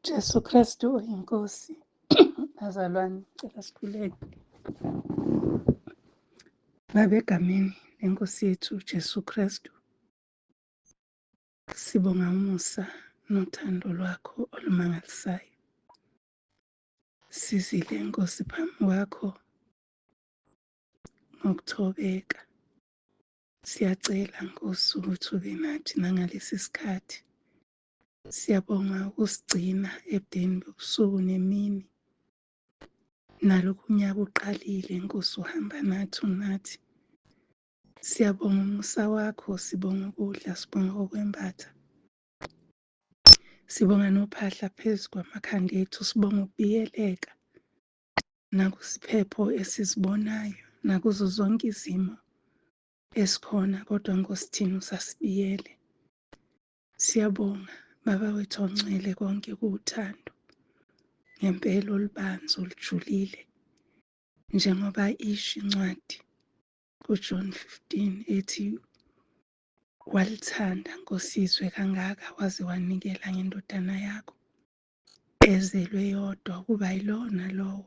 Jesu Kristu uyinkosi. Bazalwane, ngicela sikhuleke. Baba, egameni lenkosi yethu Jesu Kristu, sibonga umusa nothando lwakho olumangalisayo. Sizile Nkosi phambi kwakho ngokuthobeka. Siyacela Nkosi ukuthi ube nathi nangalesi sikhathi. Siyabonga ukusigcina ebudeni bobusuku nemini. Nalokhu unyaka uqalile Nkosi, uhamba nathi unathi. Siyabonga umusa wakho, sibonga ukudla, sibonga okwembatha. Sibonga nophahla phezu kwamakhanda ethu, sibonga ukubiyeleka nakusiphepho esizibonayo, nakuzo zonke izimo esikhona, kodwa Nkosi thina usasibiyele. Siyabonga Baba wethu ongcwele, konke kuwuthando ngempela olubanzi olujulile, njengoba isho incwadi kuJohn 15 ethi walithanda Nkosi izwe kangaka waze wanikela ngendodana yakho ezelwe yodwa, kuba yilona lowo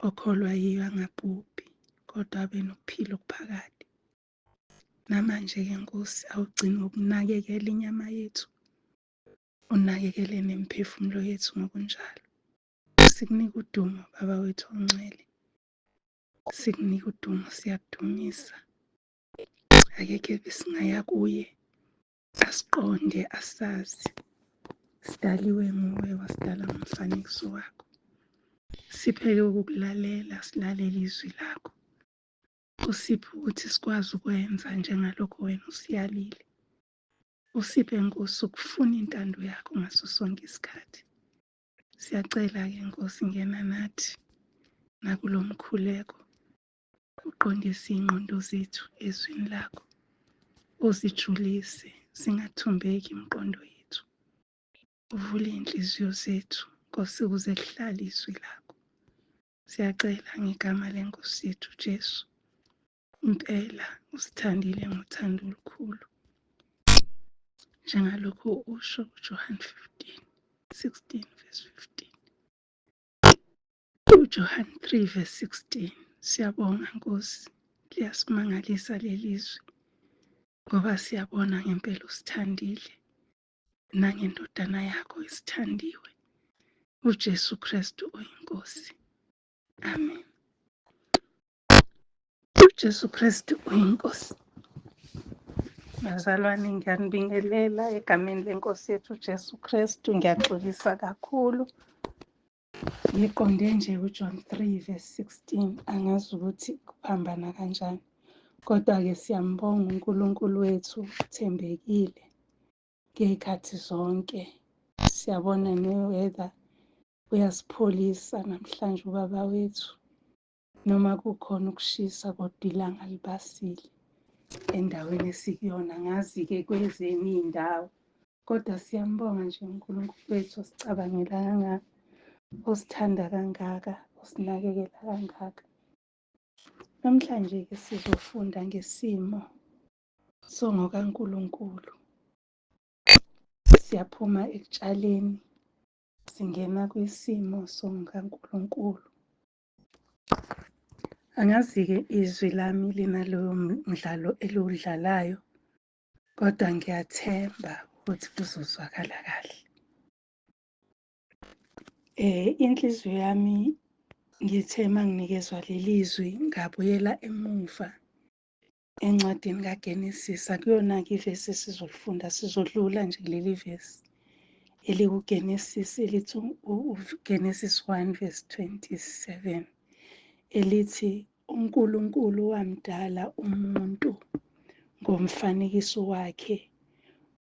okholwa yiyo angabhubhi kodwa abe nokuphila okuphakade. Namanje-ke Nkosi, awugcine ukunakekela inyama yethu, unakekele nemiphefumulo yethu ngokunjalo. Sikunika udumo Baba wethu ongcwele, sikunika udumo, siyakudumisa. Akekho ebesingaya kuye asiqonde, asazi. Sidaliwe nguwe, wasidala ngomfanekiso wakho. Siphe-ke ukukulalela, silalele izwi lakho. Usiphe ukuthi sikwazi ukwenza njengalokho wena usiyalile. Usiphe Nkosi ukufuna intando yakho ngaso sonke isikhathi. Siyacela-ke Nkosi, ngena nathi nakulo mkhuleko, uqondise iy'ngqondo zethu ezwini lakho, uzijulise zingathumbeki imiqondo yethu. Uvule iy'nhliziyo zethu Nkosi, ukuze kuhlale izwi lakho. Siyacela ngegama lenkosi yethu Jesu, impela usithandile ngothando olukhulu, njengalokhu usho kuJohn 15:16 verse 15. UJohn 3 verse 16. Siyabonga Nkosi, liyasimangalisa leli zwi, ngoba siyabona ngempela usithandile nangendodana yakho isithandiwe, uJesu Kristu oyinkosi. Amen. uJesu Kristu uyinkosi. Bazalwane, ngiyanibingelela egameni lenkosi yethu uJesu Kristu. Ngiyaxolisa kakhulu, ngiqonde nje kuJohn 3 verse 16. Angazi ukuthi kuphambana kanjani, kodwa-ke siyambonga uNkulunkulu wethu uthembekile ngey'khathi zonke. Siyabona ne-weather uyasipholisa namhlanje ubaba wethu, noma kukhona ukushisa kodwa ilanga libasile endaweni esikuyona. Ngazi-ke kwezinye iy'ndawo, kodwa siyambonga nje uNkulunkulu wethu osicabangela kangaka, osithanda kangaka, osinakekela kangaka. Namhlanje-ke sizofunda ngesimo songokaNkulunkulu. Siyaphuma ekutshaleni singena kwisimo songokaNkulunkulu. Angazi-ke izwi lami linaloyo mdlalo eliwudlalayo, kodwa ngiyathemba ukuthi kuzozwakala kahle. Inhliziyo yami ngithe manginekezwa leli zwi ngabuyela emuva encwadini kaGenesis. Akuyona-ke ivesi esizolifunda, sizodlula nje kuleli vesi elikuGenesis elithi uGenesis 1 verse 27 elithi uNkulunkulu wamdala umuntu ngomfanekiso wakhe,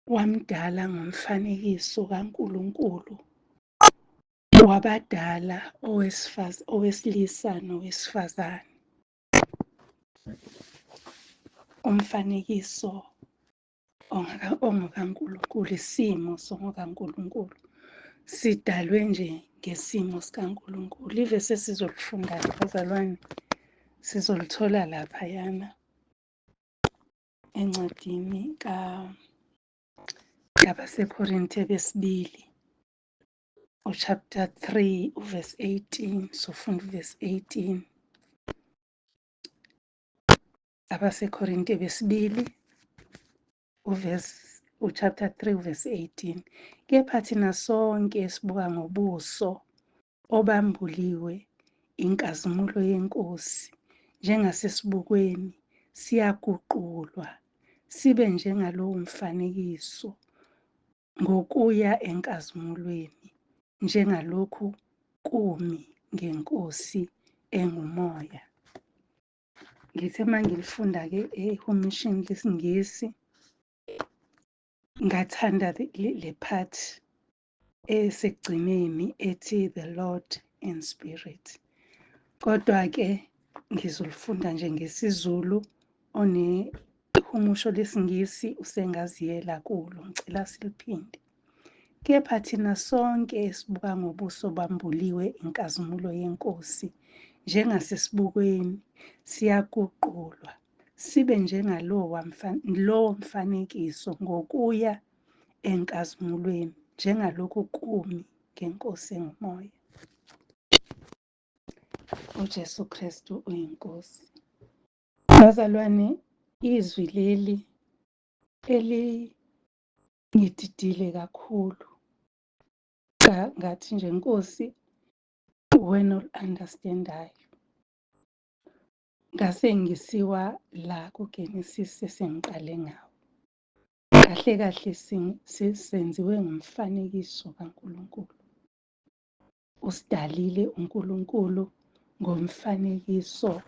wamdala ngomfanekiso kaNkulunkulu, wabadala owesilisa nowesifazane. Umfanekiso ongokaNkulunkulu, isimo songokaNkulunkulu, sidalwe nje ngesimo sikaNkulunkulu. Ivesi esizolifunda bazalwane, sizolithola laphayana encwadini kabaseKorinte besibili chapter 3 verse 18, sofunda verse 18. Abasekorinte besibili chapter 3 verse 18. Kepha thina sonke esibuka ngobuso obambuliwe inkazimulo yenkosi, njengasesibukweni siyaguqulwa sibe njengalowo mfanekiso ngokuya enkazimulweni, njengalokhu kumi ngenkosi engumoya. Ngithe mangilifunda-ke ehumishini lesingisi, ngathanda le part esekugcineni ethi the Lord in spirit. Kodwa-ke ngizolifunda nje ngesiZulu, onehumusho lesingisi usengaziyela kulo, ngicela siliphinde. Kepha thina sonke esibuka ngobuso bambuliwe inkazimulo yenkosi, njengasesibukweni siyaguqulwa sibe njengalowo mfanekiso ngokuya enkazimulweni, njengalokhu kumi ngenkosi engumoya. uJesu Kristu uyinkosi. Bazalwane, izwi leli elingididile kakhulu, ngathi nje Nkosi wena ol-understandayo. Ngase ngisiwa la kuGenesis esengiqale ngawo. Kahle kahle senziwe ngumfanekiso kaNkulunkulu. Usidalile uNkulunkulu ngomfanekiso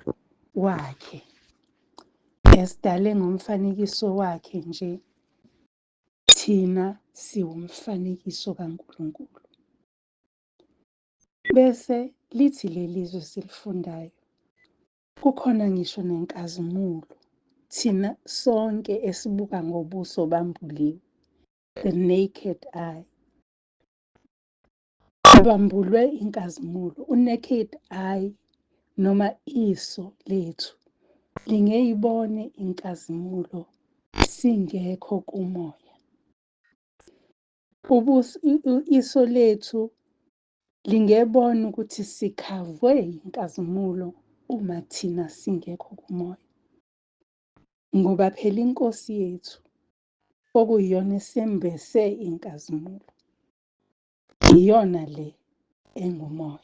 wakhe. Esidale ngomfanekiso wakhe nje, thina siwumfanekiso kaNkulunkulu. Bese lithi lelizwe silifundayo, kukhona ngisho nenkazimulo, thina sonke esibuka ngobuso bambuliwe, the naked eye. Bambulwe inkazimulo, naked eye noma iso lethu lingeyibone inkazimulo singekho kumoya. Iso lethu lingebona ukuthi sikhavwe inkazimulo uma thina singekho kumoya. Ngoba phela inkosi yethu okuyiyona esembese inkazimulo, iyona le engumoya.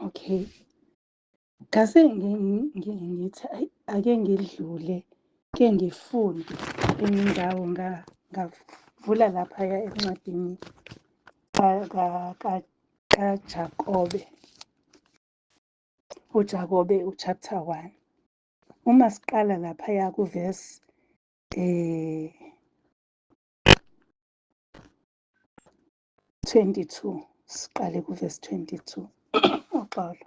Okay. Ngase ngithi ake ngidlule, ke ngifunde enye indawo, ngavula laphaya encwadini kaJakobe. uJakobe chapter 1. Uma siqala laphaya kuverse 22, siqale kuverse 22. Uxolo.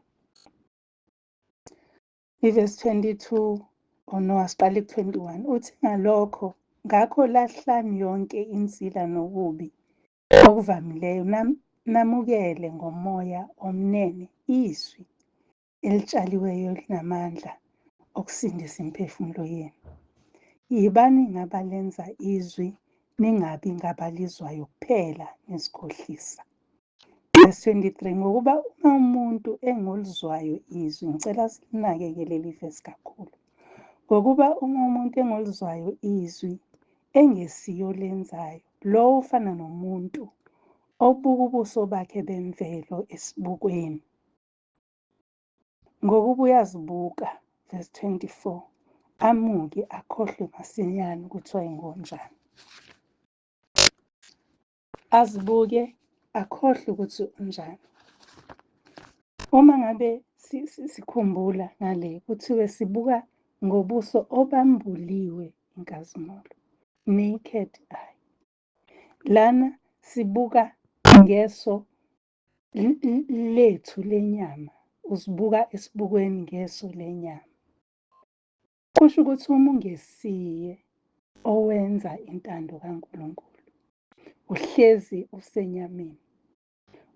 Iverse 22 siqale ku-21. Uthi ngakho lahlani yonke insila nobubi okuvamileyo, namukele ngomoya omnene izwi elitshaliweyo elinamandla okusindisa imiphefumulo yenu. Yibani ngabalenza izwi, ningabi ngabalizwayo kuphela nezikhohlisa. Verse 23, ngokuba uma umuntu engolizwayo izwi, ngicela silinakekele leli verse kakhulu. Ngokuba uma umuntu engolizwayo izwi engesiyo lenzayo, lowo ufana nomuntu obuka ubuso bakhe bemvelo esibukweni. Ngokuba uyazibuka, verse 24, amuke akhohlwe masinyane ukuthi wayengonjani. Azibuke akhohlwe ukuthi unjani. Uma ngabe sikhumbula ngale, kuthiwe sibuka ngobuso obambuliwe inkazimulo, naked eye. Lana sibuka ngeso lethu lenyama, uzibuka esibukweni ngeso lenyama. Kusho ukuthi uma ungesiye owenza intando kaNkulunkulu, uhlezi usenyameni,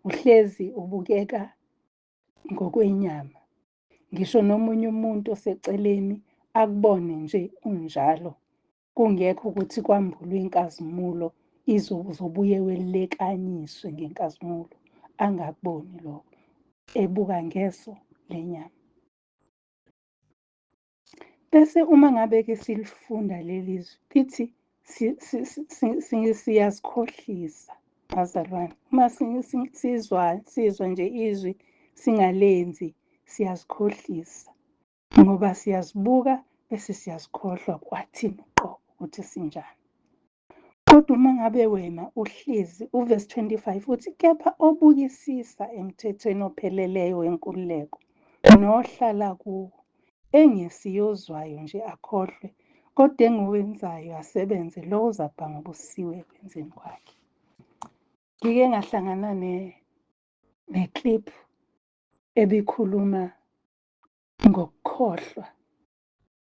uhlezi ubukeka ngokwenyama. Ngisho nomunye umuntu oseceleni akubone nje unjalo, kungekho ukuthi kwambulwe inkazimulo izobuye welekanyiswe ngenkazimulo, angakuboni lokho, ebuka ngeso lenyama. Bese uma ngabe-ke silifunda leli zwi, lithi siyazikhohlisa bazalwane. Uma sizwa nje izwi singalenzi, siyazikhohlisa ngoba siyazibuka bese siyazikhohlwa kwathini uqobo ukuthi sinjani. Kodwa uma ngabe wena uhlezi, uvesi 25 uthi, kepha obukisisa emthethweni opheleleyo wenkululeko nohlala kuwo, engesiyozwayo nje akhohlwe, kodwa engowenzayo asebenze, lowo uzabhanga ubusiwe ekwenzeni kwakhe. Ngike ngahlangana ne-clip ebikhuluma ngokukhohlwa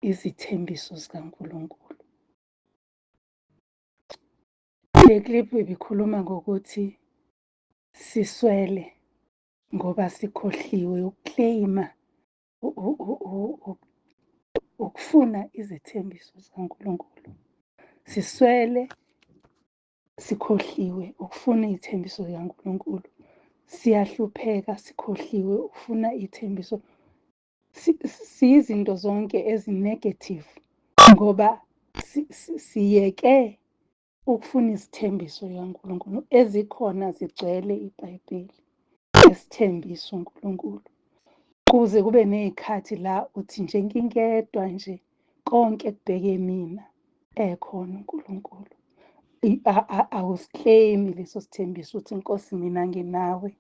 izithembiso zikaNkulunkulu. Le clip ibikhuluma ngokuthi siswele ngoba sikhohliwe ukukleyima ukufuna izithembiso zikaNkulunkulu. Siswele, sikhohliwe ukufuna izithembiso zikaNkulunkulu. Siyahlupheka, sikhohliwe ukufuna izithembiso. Siyizinto zonke ezi-negative ngoba siyeke ukufuna izithembiso zikaNkulunkulu ezikhona zigcwele iBhayibheli esithembisa uNkulunkulu. Kuze kube ney'khathi la uthi nje ngingedwa nje konke kubheke mina, ekhona uNkulunkulu. Awusikleyimi leso sithembiso uthi Nkosi mina nginawe.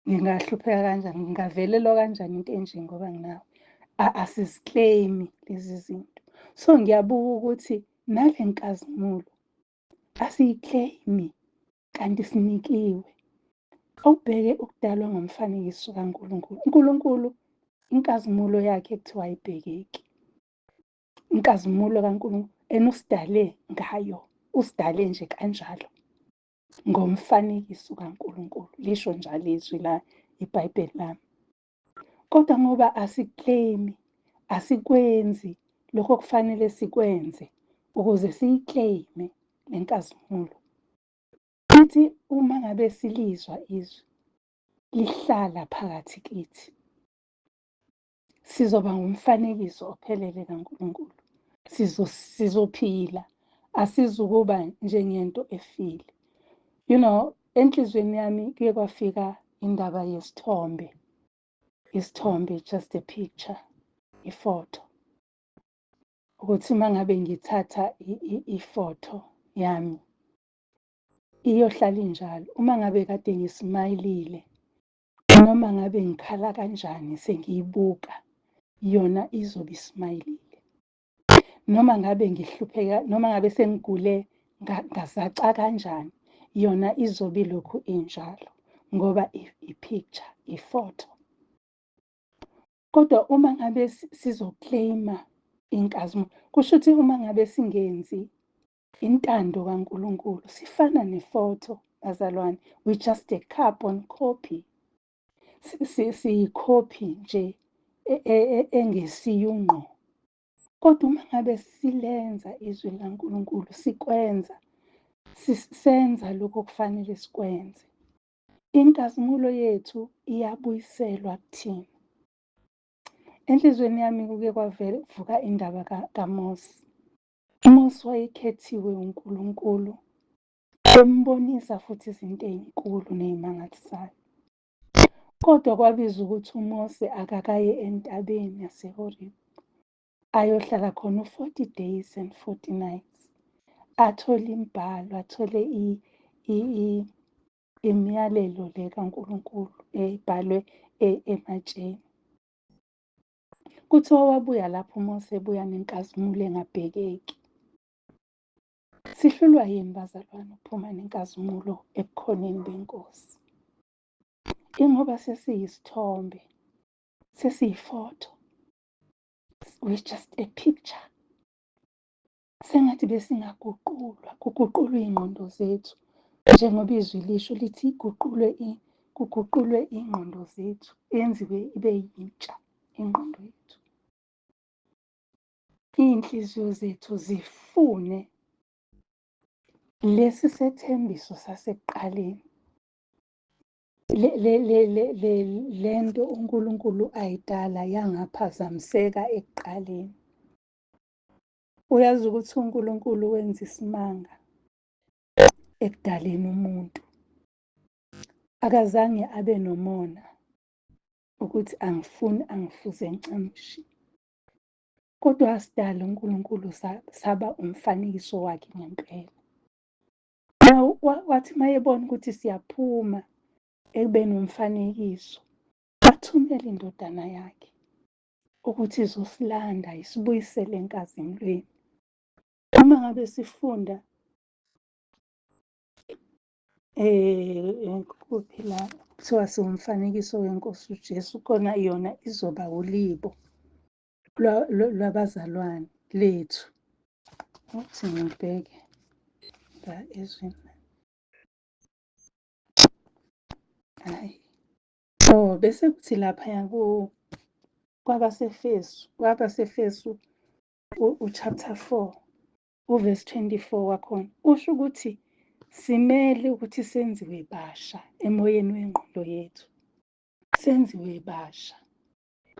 Ngingahlupheka kanjani, ngingavelelwa kanjani into enje ngoba nginawe. Asizikleyimi lezi zinto. So ngiyabuka ukuthi nale nkazimulo asiyikleyimi kanti sinikiwe. Awubheke ukudalwa ngomfanekiso kaNkulunkulu. uNkulunkulu, inkazimulo yakhe kuthiwa ayibhekeki. Inkazimulo kaNkulunkulu usidale ngayo, usidale nje kanjalo ngomfanekiso kaNkulunkulu. Lisho njalo izwi la iBhayibheli lami. Kodwa ngoba asikleyimi, asikwenzi lokho okufanele sikwenze ukuze siyikleyime le nkazimulo. Lithi uma ngabe silizwa izwi lihlala phakathi kithi, sizoba ngumfanekiso ophelele kaNkulunkulu. Sizophila, asizukuba njengento efile. You know, enhlizweni yami kuye kwafika indaba yesithombe. Isithombe, just a picture, ifoto. Ukuthi uma ngabe ngithatha ifoto yami, iyohlala injalo. Uma ngabe kade ngisimayilile, noma ngabe ngikhala kanjani sengiyibuka, yona izobe isimayilile. Noma ngabe ngihlupheka, noma ngabe sengigule ngazaca kanjani, yona izobe ilokhu injalo ngoba i-picture, ifoto. Kodwa uma ngabe sizokleyima inkazimulo, kusho ukuthi uma ngabe singenzi intando kaNkulunkulu, sifana nefoto bazalwane, we just a carbon copy. Siyikhophi nje engesiyungqo. Kodwa uma ngabe silenza izwi likaNkulunkulu, sikwenza, senza lokho okufanele sikwenze, inkazimulo yethu iyabuyiselwa kuthina. Enhlizweni yami kuke kwavuka indaba kaMose. uMose wayekhethiwe uNkulunkulu, embonisa futhi izinto ey'nkulu ney'mangalisayo. Kodwa kwabiza ukuthi uMose akakaye entabeni yaseHoreb, ayohlala khona u-40 days and 40 nights. Athole imibhalo, athole imiyalelo le kaNkulunkulu ebhalwe ematsheni. Kuthiwa wabuya lapho uMose ebuya nenkazimulo engabhekeki. Sihlulwa yini bazalwane ukuphuma nenkazimulo ebukhoneni beNkosi? Ingoba sesiyisithombe, sesiyifoto, we're just a picture. Sengathi besingaguqulwa, kuguqulwe iy'ngqondo zethu. Njengoba izwi lisho lithi kuguqulwe iy'ngqondo zethu, yenziwe ibe yintsha ingqondo yethu. Iy'nhliziyo zethu zifune lesi sethembiso sasekuqaleni, lento uNkulunkulu ayidala yangaphazamiseka ekuqaleni. Uyazi ukuthi uNkulunkulu wenza isimanga ekudaleni umuntu. Akazange abe nomona ukuthi angifuze ngicamushi. Kodwa wasidala uNkulunkulu saba umfanekiso wakhe ngempela. Wathi mayebona ukuthi siyaphuma ekubeni umfanekiso, wathumela indodana yakhe ukuthi izosilanda isibuyisele enkazimulweni. Uma ngabe sifunda kuphi la kuthiwa siwumfanekiso weNkosi uJesu, khona yona izoba ulibo lwabazalwane lethu. Uthi ngibheke la ezweni. Hayi. Oh, bese kuthi laphaya kwabaseFesu chapter 4 verse 24 wakhona usho ukuthi simele ukuthi senziwe basha emoyeni wengqondo yethu, senziwe basha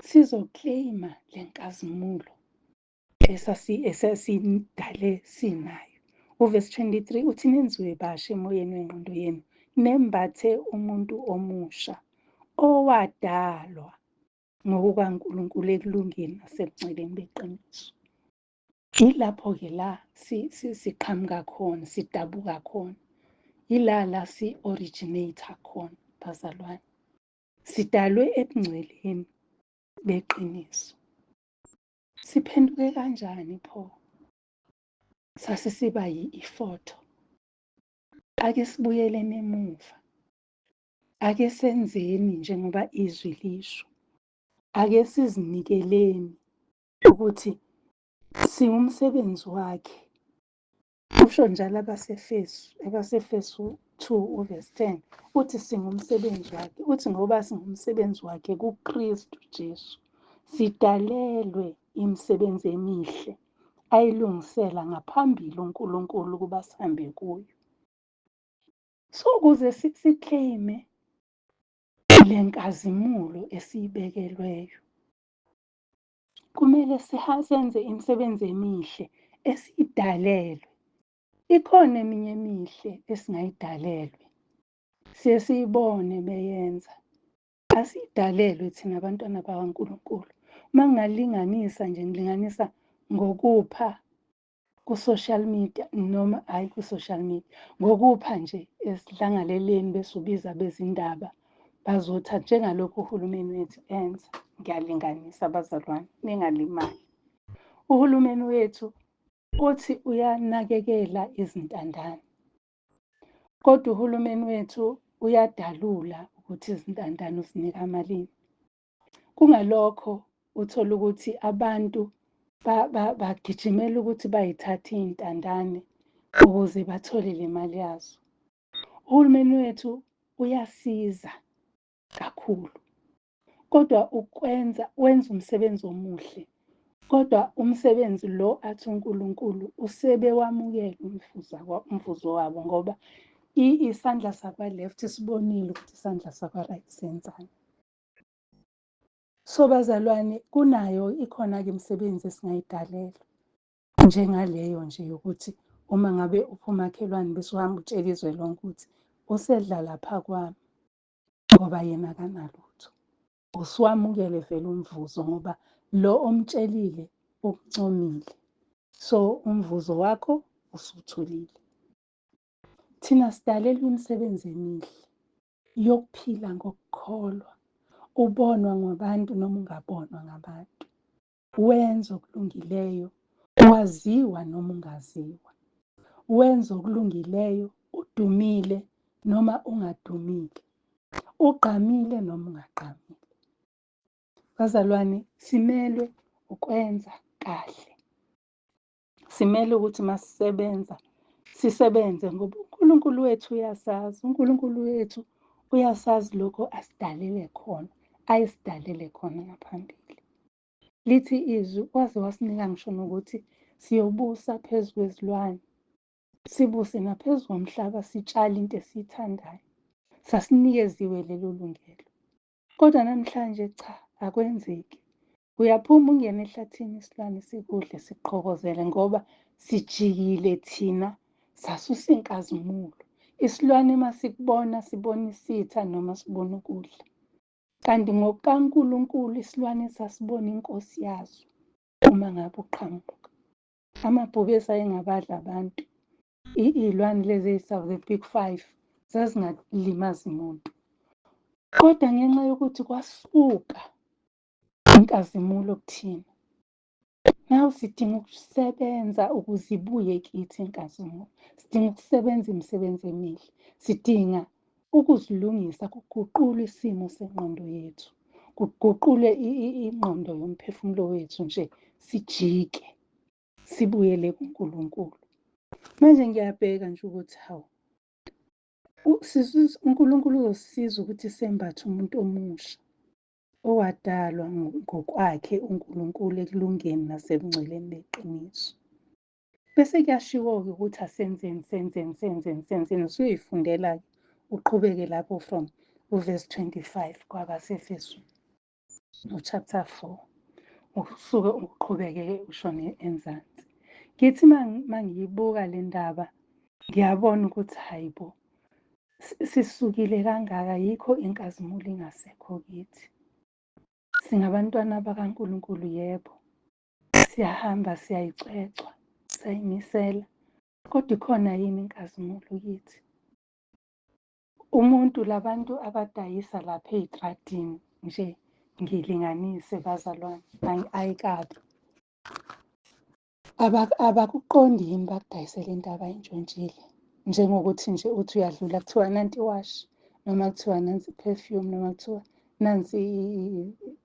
sizoclaima lenkazimulo esasidale sinayo. Verse 23 uthi nenziwe basha emoyeni wengqondo yenu, nembathe umuntu omusha owadalwa ngokukaNkulunkulu ekulungeni nasebungcweleni beqiniso. Yilapho-ke la siqhamuka khona, sidabuka khona. La si-originate khona, bazalwane. Sidalwe ebungcweleni beqiniso. Siphenduke kanjani pho? Sasisiba ifotho. Ake sibuyeleni emuva. Ake senzeni njengoba izwi lisho. Ake sizinikeleni ukuthi singumsebenzi wakhe. Usho njalo abasefesu 2 verse 10 uthi singumsebenzi wakhe. Uthi ngoba singumsebenzi wakhe kuKristu Jesu, sidalelwe imisebenzi emihle ayilungisela ngaphambili uNkulunkulu ukuba sihambe kuyo. So ukuze siclaime lenkazimulo esiyibekelweyo, kumele senze imisebenzi emihle esiyidalelwe. Ikhona eminye emihle esingayidalelwe, siye siyibone beyenza. Asiyidalelwe thina abantwana bakaNkulunkulu. Uma ngingalinganisa nje, ngilinganisa ngokupha ku-social media noma hhayi ku-social media, ngokupha nje esidlangaleleni bese ubiza bezindaba bazothi njengalokhu uhulumeni wethu enza. Ngiyalinganisa abazalwane, ningalimali. Uhulumeni wethu uthi uyanakekela izintandane, kodwa uhulumeni wethu uyadalula ukuthi izintandane uzinika malini. Kungalokho uthola ukuthi abantu bagijimela ukuthi bayithathe iy'ntandane ukuze bathole le mali yazo. Uhulumeni wethu uyasiza kakhulu, kodwa wenza umsebenzi omuhle. Kodwa umsebenzi lo athi uNkulunkulu usebe wamukela umvuzo wabo, ngoba isandla sakwa-left sibonile ukuthi isandla sakwa-right senzani. So bazalwane, ikhona-ke imisebenzi esingayidalelwa njengaleyo nje yokuthi uma ngabe uphumakhelwane bese uhamba utshela izwe lonke ukuthi usedla lapha kwami ngoba yena akanalutho. Usuwamukele vele umvuzo ngoba lo omtshelile ukuncomile. So umvuzo wakho usutholile. Thina sidalelwe imisebenzi emihle yokuphila ngokukholwa. Ubonwa ngabantu noma ungabonwa ngabantu. Wenza okulungileyo, waziwa noma ungaziwa. Wenza okulungileyo, udumile noma ungadumile. Ugqamile noma ungagqamile. Bazalwane, simelwe ukwenza kahle. Simele ukuthi masisebenza, sisebenze ngoba uNkulunkulu wethu uyasazi. uNkulunkulu wethu uyasazi lokho asidalele khona, ayesidalele khona ngaphambili. Lithi izwi waze wasinika ngisho nokuthi siyobusa phezu kwezilwane, sibuse naphezu komhlaba, sitshale into esiyithandayo. Sasinikeziwe lelo lungelo. Kodwa namhlanje cha, akwenzeki. Uyaphuma ungene ehlathini isilwane sikudle siqhokozele ngoba sijikile thina sasusa inkazimulo. Isilwane masikubona sibona isitha noma sibona ukudla. Kanti ngokukaNkulunkulu isilwane sasibona inkosi yazo uma ngabe uqhamuka. Amabhubesi ayengabadla abantu. Iy'lwane lezi the big five zazingalimazi muntu. Kodwa ngenxa yokuthi kwasuka inkazimulo kuthina, nawu sidinga ukusebenza ukuze ibuye kithi inkazimulo. Sidinga ukusebenza imisebenzi emihle. Sidinga ukuzilungisa, kuguqulwe isimo sengqondo yethu, kuguqulwe ingqondo yomphefumulo wethu nje, sijike sibuyele kuNkulunkulu. Manje ngiyabheka nje ukuthi hawu, uNkulunkulu uzosisiza ukuthi sembathe umuntu omusha owadalwa ngokwakhe uNkulunkulu ekulungeni nasebungcweleni beqiniso. Bese kuyashiwo-ke ukuthi asenzeni. Usuyoyifundela-ke uqhubeke lapho from uverse 25 kwabaseFesu chapter 4. Usuke uqhubeke ushone enzansi. Ngithi mangiyibuka le ndaba ngiyabona ukuthi hayibo, sisukile kangaka, yikho inkazimulo ingasekho kithi. Singabantwana bakaNkulunkulu, yebo. Siyahamba siyayicwecwa, siyayimisela. Kodwa ikhona yini inkazimulo kithi? Umuntu, labantu abadayisa lapha ey'tradini nje, ngilinganise bazalwane, ayikabi. Abakuqondi yini bakudayisela into abayintshontshile? Njengokuthi nje uthi uyadlula kuthiwa nanti iwashi, noma kuthiwa nansi i-perfume, noma kuthiwa nansi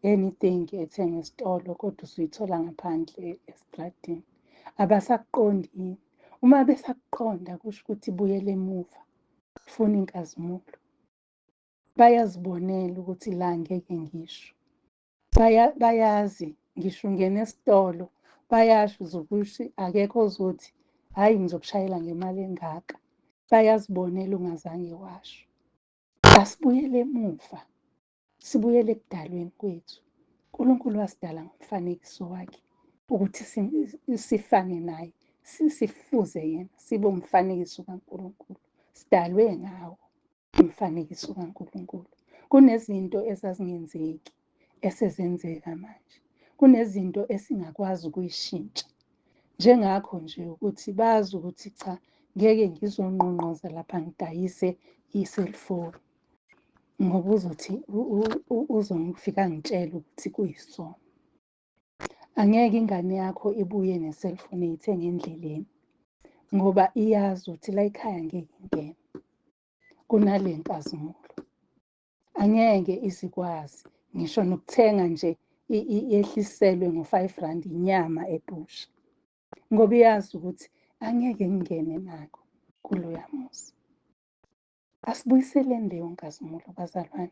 anything ethengwa esitolo, kodwa usuyithola ngaphandle esitradini. Abasakuqondi yini? Uma besakuqonda kusho ukuthi buyele emuva, funa inkazimulo. Bayazibonela ukuthi la ngeke ngisho. Bayazi ngisho ungena esitolo, bayasho uzokusho akekho ozothi hhayi ngizokushayela ngemali engaka. Bayazibonela ungazange washo. Asibuyele emuva, sibuyele ekudalweni kwethu. uNkulunkulu wasidala ngomfanekiso wakhe ukuthi sifane naye, sifuze yena, sibe umfanekiso kaNkulunkulu. Sidalwe ngawo umfanekiso kaNkulunkulu. Kunezinto ezazingenzeki esezenzeka manje. Kunezinto esingakwazi ukuyishintsha. Njengakho nje ukuthi bazi ukuthi cha, ngeke ngizonqonqoza lapha ngidayise i-cellphone ngoba uzothi uzongifika ngitshela ukuthi kuyisono. Angeke ingane yakho ibuye ne-cellphone eyithenge endleleni ngoba iyazi ukuthi la ekhaya ngeke ingene. Kunale nkazimulo angeke izikwazi ngisho nokuthenga nje yehliselwe ngo-R5 inyama ebusha, ngoba iyazi ukuthi angeke ngingene nakho kuloya muzi. Asibuyiseleni leyo nkazimulo bazalwane.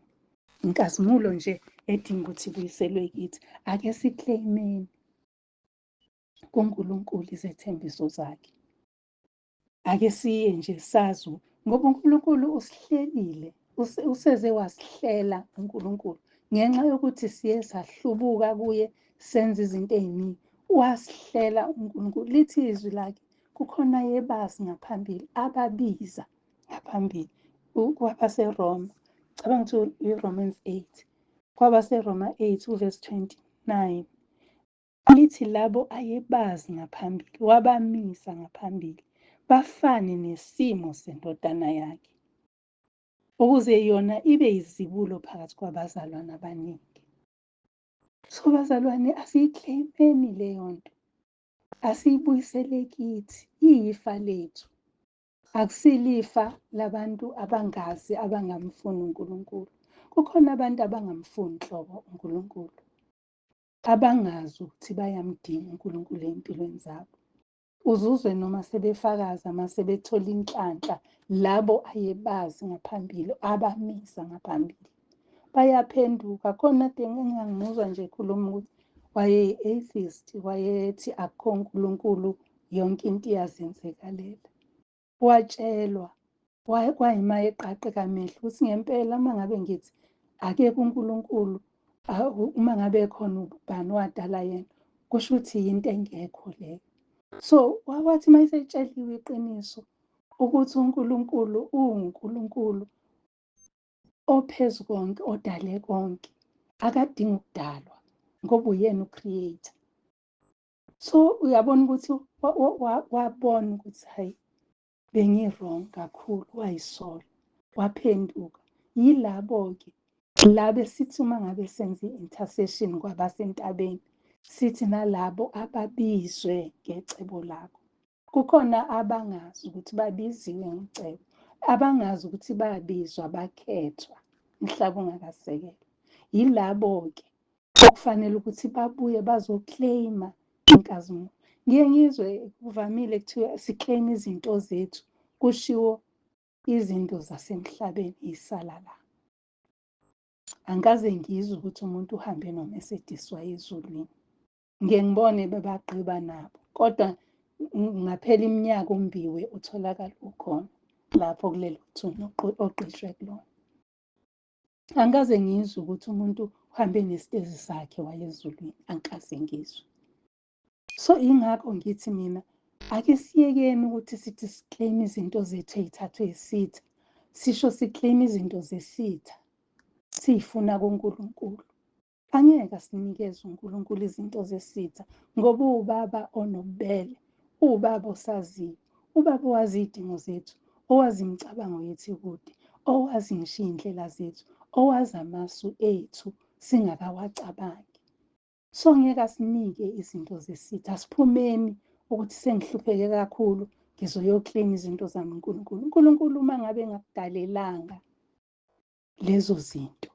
Inkazimulo nje edinga ukuthi ibuyiselwe kithi. Ake sikleyimeni kuNkulunkulu izethembiso zakhe. Ake siye nje sazi ngoba uNkulunkulu usihlelile, useze wasihlela uNkulunkulu. Ngenxa yokuthi siye sahlubuka kuye, senze izinto ey'ningi, wasihlela uNkulunkulu. Lithi izwi lakhe, kukhona ayebazi ngaphambili, ababiza ngaphambili. KwabaseRoma, cabanga ukuthi i-Romans 8, KwabaseRoma 8 uverse 29. Lithi labo ayebazi ngaphambili, wabamisa ngaphambili, bafane nesimo sendodana yakhe, ukuze yona ibe yizibulo phakathi kwabazalwane abaningi. So bazalwane, asiyikleyimeni leyo nto, asiyibuyisele kithi, iyifa lethu. Akusilifa labantu abangazi, abangamfuni uNkulunkulu. Kukhona abantu abangamfuni nhlobo uNkulunkulu, abangazi ukuthi bayamdinga uNkulunkulu ey'mpilweni zabo. Uzuzwe noma sebefakaza, uma sebethola inhlanhla, labo ayebazi ngaphambili, abamisa ngaphambili. Bayaphenduka. Khona kade engangimuzwa nje ekhuluma ukuthi wayeyi-atheist, wayethi akukho uNkulunkulu, yonke into iyazenzekalela. watshelwa, kwayima eqaqe kamehlo ukuthi ngempela uma ngabe ngithi akekho uNkulunkulu, uma ngabe khona ubani wadala yena, kusho ukuthi yinto engekho leyo. So wathi uma esetsheliwe iqiniso ukuthi uNkulunkulu uNkulunkulu ophezu konke, odale konke, akadingi ukudalwa ngoba uyena ucreator. So uyabona ukuthi wabona ukuthi hayi, bengi-wrong kakhulu, wayisola, waphenduka. Yilabo-ke laba sithi uma ngabe senza i-intercession kwabasentabeni, sithi nalabo ababizwe ngecebo lakho. Kukhona abangazi ukuthi babiziwe ngecebo, abangazi ukuthi babizwa, bakhethwa umhlaba ungakasekelwa. Yilabo-ke okufanele ukuthi babuye bazokleyima inkazimulo. Ngiye ngizwe kuvamile kuthiwa sikleyima izinto zethu, kushiwo izinto zasemhlabeni isala la. Angikaze ngizwe ukuthi umuntu uhambe noMercedes waye ezulwini. Ngike ngibone bebagqiba nabo, kodwa ngaphela iminyaka umbiwe utholakala ukhona lapho kulelo thunywa oqishwe kulona. Angikaze ngizwe ukuthi umuntu uhambe nesitezi sakhe waye ezulwini, angikaze ngizwe. So ingakho ngithi mina, ake siyekeni ukuthi sithi sikleyima izinto zethu ey'thathwe isitha, sisho sikleyima izinto zesitha siy'funa kuNkulunkulu. Angeke asinikeze uNkulunkulu izinto zesitha ngoba uwubaba onobubele, uwubaba osaziyo, ubaba owazi iy'dingo zethu, owazi imicabango yethu ikude, owazi ngisho iy'ndlela zethu, owazi amasu ethu singakawacabangi. So ngeke asinike izinto zesitha. Asiphumeni ukuthi sengihlupheke kakhulu ngizoyokleyima izinto zami uNkulunkulu. uNkulunkulu uma ngabe engakudalelanga lezo zinto,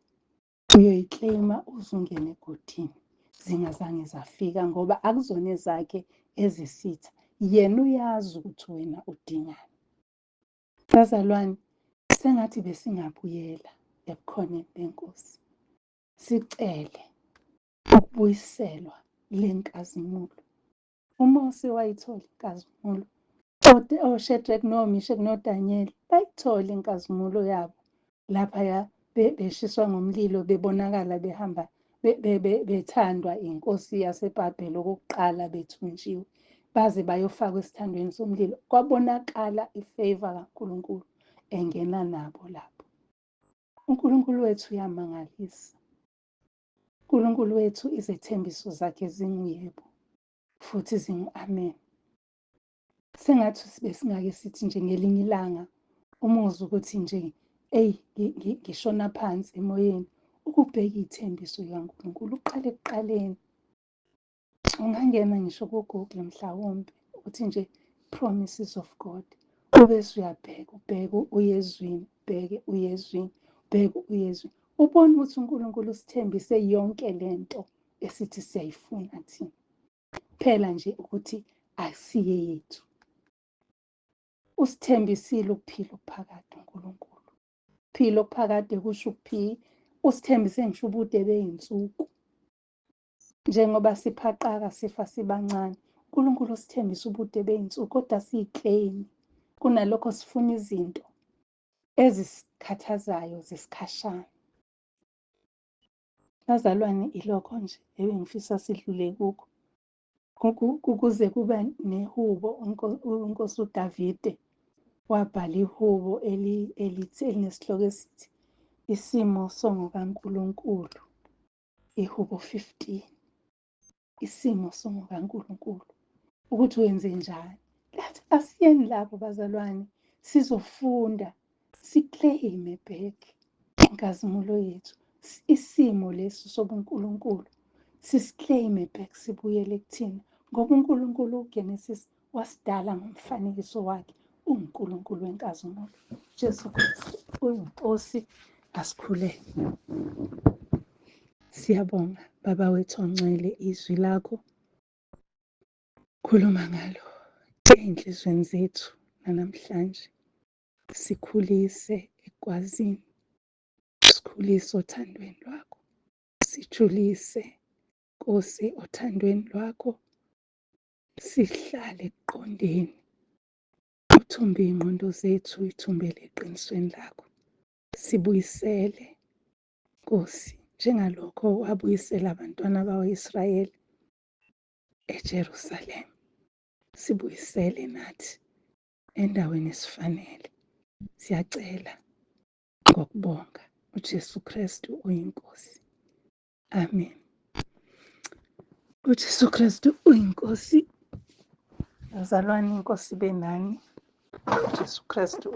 uyoyikleyima uzungene egodini zingazange zafika ngoba akuzona ezakhe ezesitha. Yena uyazi ukuthi wena udingani. Bazalwane, sengathi besingabuyela ebukhoneni beNkosi, sicele ukubuyiselwa le nkazimulo. uMose wayithola inkazimulo, oShadrach, noMeshaki, noDanyeli bayithola inkazimulo yabo laphaya beshiswa ngomlilo, bebonakala behamba bethandwa inkosi yaseBhabheli okokuqala, bethunjiwe baze bayofakwa esithandweni somlilo. Kwabonakala ifavor kaNkulunkulu engena nabo lapho. uNkulunkulu wethu uyamangalisa. uNkulunkulu wethu izethembiso zakhe zinguyebo futhi zingu-amen. Sengathi besingake sithi nje ngelinye ilanga umuzwa ukuthi nje ngishona phansi emoyeni, ukubheka ithembiso likaNkulunkulu uqale ekuqaleni. Ungangena ngisho ku-Google mhlawumbe uthi nje promises of God, ubese uyabheka, ubheke uyezwini, ubheke uyezwini, ubheke uyezwini, ubone ukuthi uNkulunkulu usithembise yonke lento esithi siyayifuna thina. Phela nje ukuthi asiye yethu. Usithembisile ukuphila okuphakade uNkulunkulu. Phila okuphakade kusho ukuphila, usithembise ngisho ubude bey'nsuku. Njengoba siphaqaka sifa sibancane, uNkulunkulu usithembise ubude bey'nsuku, kodwa siyikleyimi. Kunalokho sifuna izinto ezisikhathazayo zesikhashana. Bazalwane, ilokho nje ebengifisa sidlule kukho. Kuze kuba nehubo, uNkosi uDavide wabhala ihubo elinesihloko esithi Isimo songokaNkulunkulu, ihubo 15. Isimo songokaNkulunkulu, ukuthi wenze njani. Asiyeni lapho bazalwane, sizofunda, sikleyime back inkazimulo yethu, isimo lesi sobuNkulunkulu, sisikleyime back, sibuyele kuthina ngoba uNkulunkulu uGenesis wasidala ngomfanekiso wakhe, uNkulunkulu wenkazimulo. Jesu Kristu uyinkosi, asikhuleke. Siyabonga Baba wethu ongcwele, izwi lakho khuluma ngalo ey'nhlizweni zethu namhlanje. Sikhulise ekwazini, sikhulise othandweni lwakho, sijulise Nkosi othandweni lwakho, sihlale ekuqondeni uthumbe iy'ngqondo zethu, ithumbele eqinisweni lakho. Sibuyisele, Nkosi, njengalokho wabuyisela abantwana bakwa-Israyeli eJerusalema. Sibuyisele nathi endaweni esifanele. Siyacela ngokubonga uJesu Kristu uyinkosi. Amen. uJesu Kristu uyinkosi. Bazalwane, inkosi ibe nani. uJesu Kristu